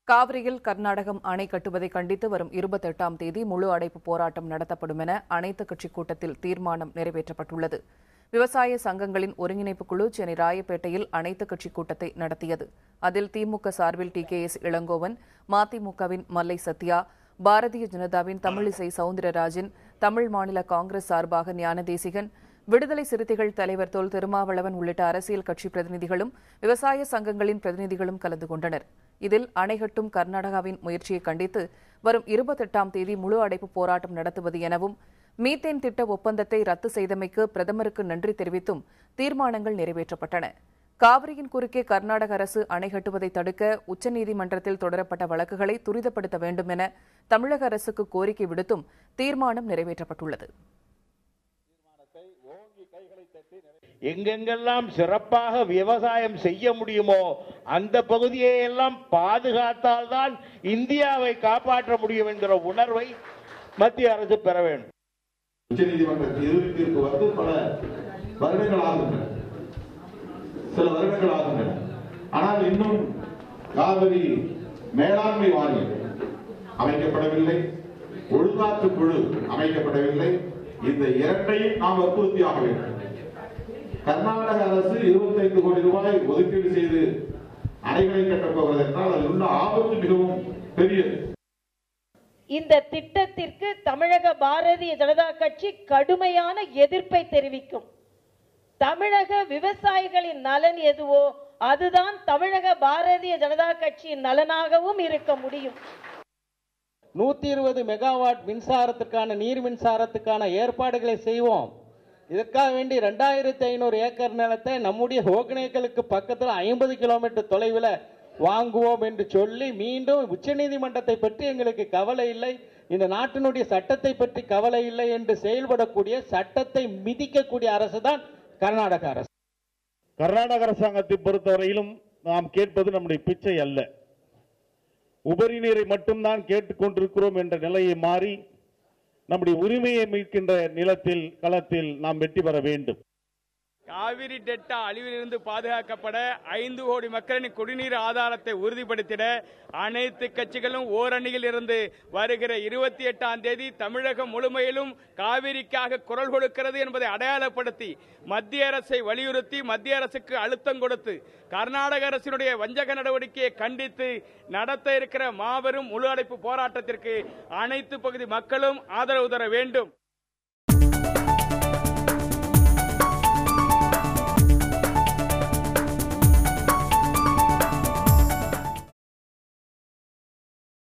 காவிரியில் கர்நாடகம் அணை கட்டுவதை கண்டித்து வரும் 28ஆம் தேதி முழு அடைப்பு போராட்டம் நடத்தப்படும் என அனைத்துக் கட்சிக் கூட்டத்தில் தீர்மானம் நிறைவேற்றப்பட்டுள்ளது. விவசாய சங்கங்களின் ஒருங்கிணைப்புக் குழு சென்னை ராயப்பேட்டையில் அனைத்துக் கட்சிக் கூட்டத்தை நடத்தியது. அதில் திமுக சார்பில் டிகேஎஸ் இளங்கோவன், மதிமுகவின் மல்லை சத்யா, பாரதிய ஜனதாவின் தமிழிசை சவுந்தரராஜன், தமிழ் மாநில காங்கிரஸ் சார்பாக ஞானதேசிகன், விடுதலை சிறுத்தைகள் தலைவர் தொல் திருமாவளவன் உள்ளிட்ட அரசியல் கட்சி பிரதிநிதிகளும் விவசாய சங்கங்களின் பிரதிநிதிகளும் கலந்து கொண்டனர். இதில் அணை கட்டும் கர்நாடகாவின் முயற்சியை கண்டித்து வரும் 28ஆம் தேதி முழு அடைப்பு போராட்டம் நடத்துவது எனவும் மீத்தேன் திட்ட ஒப்பந்தத்தை ரத்து செய்தமைக்கு பிரதமருக்கு நன்றி தெரிவித்தும் தீர்மானங்கள் நிறைவேற்றப்பட்டன. காவிரியின் குறுக்கே கர்நாடக அரசு அணை கட்டுவதை தடுக்க உச்சநீதிமன்றத்தில் தொடரப்பட்ட வழக்குகளை துரிதப்படுத்த வேண்டும் என தமிழக அரசுக்கு கோரிக்கை விடுத்தும் தீர்மானம் நிறைவேற்றப்பட்டுள்ளது. எங்கெங்கெல்லாம் சிறப்பாக விவசாயம் செய்ய முடியுமோ அந்த பகுதியை எல்லாம் பாதுகாத்தால்தான் இந்தியாவை காப்பாற்ற முடியும் என்கிற உணர்வை மத்திய அரசு பெற வேண்டும். உச்சநீதிமன்ற தீர்ப்பு வந்து பல வருடங்கள் ஆகின்றன, சில வருடங்கள் ஆகின்றன. ஆனால் இன்னும் காவிரி மேலாண்மை வாரியம் அமைக்கப்படவில்லை, ஒழுங்காற்று குழு அமைக்கப்படவில்லை. இந்த இரண்டையும் நாம் வற்புறுத்தியாக வேண்டும். கர்நாடக அரசு 25 கோடி ரூபாய் ஒதுக்கீடு செய்து அணைகளை கட்டப் போகிறது என்றால் அதில் உள்ள ஆபத்து மிகவும் பெரியது. இந்த திட்டத்திற்கு தமிழக பாரதிய ஜனதா கட்சி கடுமையான எதிர்ப்பை தெரிவிக்கும். தமிழக விவசாயிகளின் நலன் எதுவோ அதுதான் தமிழக பாரதிய ஜனதா கட்சியின் நலனாகவும் இருக்க முடியும். 120 மெகாவாட் மின்சாரத்துக்கான நீர் மின்சாரத்துக்கான ஏற்பாடுகளை செய்வோம். இதற்காக வேண்டி 2500 ஏக்கர் நிலத்தை நம்முடைய ஒகேனக்கலுக்கு பக்கத்தில் 50 கிலோமீட்டர் தொலைவில் வாங்குவோம் என்று சொல்லி மீண்டும் உச்சநீதிமன்றத்தை பற்றி எங்களுக்கு கவலை இல்லை, இந்த நாட்டினுடைய சட்டத்தை பற்றி கவலை இல்லை என்று செயல்படக்கூடிய சட்டத்தை மிதிக்கக்கூடிய அரசு தான் கர்நாடக அரசு. கர்நாடக அரசாங்கத்தை பொறுத்தவரையிலும் நாம் கேட்பது நம்முடைய பிச்சை அல்ல, உபரி நீரை மட்டும்தான் கேட்டுக்கொண்டிருக்கிறோம் என்ற நிலையை மாறி நம்முடைய உரிமையை மீட்கின்ற நிலத்தில் களத்தில் நாம் வெற்றி பெற வேண்டும். காவிரி டெல்டா அழிவிலிருந்து பாதுகாக்கப்பட 5 கோடி மக்களின் குடிநீர் ஆதாரத்தை உறுதிப்படுத்திட அனைத்து கட்சிகளும் ஓரணியில் இருந்து வருகிற 28ஆம் தேதி தமிழகம் முழுமையிலும் காவிரிக்காக குரல் கொடுக்கிறது என்பதை அடையாளப்படுத்தி மத்திய அரசை வலியுறுத்தி மத்திய அரசுக்கு அழுத்தம் கொடுத்து கர்நாடக அரசினுடைய வஞ்சக நடவடிக்கையை கண்டித்து நடத்த இருக்கிற மாபெரும் முழு அடைப்பு போராட்டத்திற்கு அனைத்து பகுதி மக்களும் ஆதரவு தர வேண்டும்.